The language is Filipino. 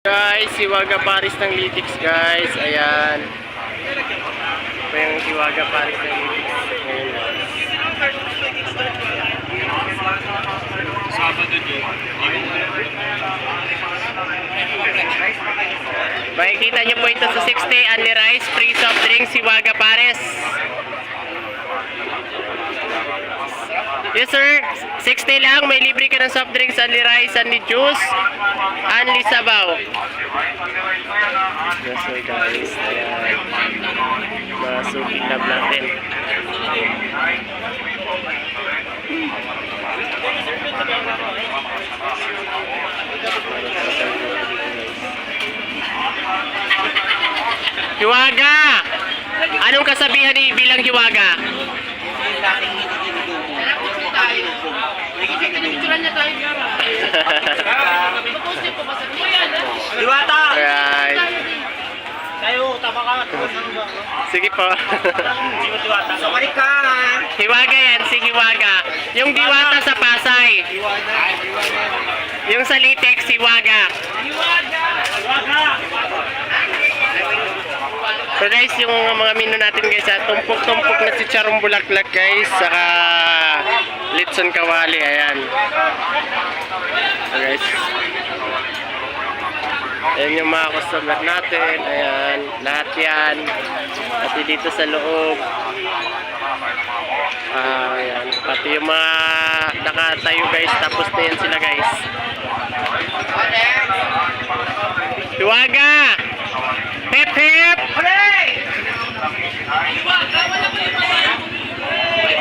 Guys, Hiwaga Paris ng Litix guys. Ayan. Ito yung Hiwaga Paris ng Litix. Ayan guys. Sabado din. Makikita nyo po ito sa 60 Only Rice Free Soft Drinks Hiwaga Paris. Yes sir, 60 lang. May libre ka ng soft drinks, only rice, only juice, only sabaw. Yes sir guys. Ayan. Masugin lab natin. Hiwaga! Anong kasabihan ni bilang Hiwaga? Diwata! Alright. Kayo, tama ka. Sige po. Diwata. So, ka. Hiwaga yan, si Hiwaga. Yung Diwata sa Pasay. Yung sa Litex, Hiwaga. So guys, yung mga menu natin guys, tumpok-tumpok na si Charong Bulaklak guys, saka Litson Kawali, ayan. So guys, ayan yung mga customer natin, ayan, lahat yan. Pati dito sa loob. Ayan, pati yung mga nakatayo guys, tapos na yan sila guys. Hiwaga! Hep hep! Hiwaga, wala ko yung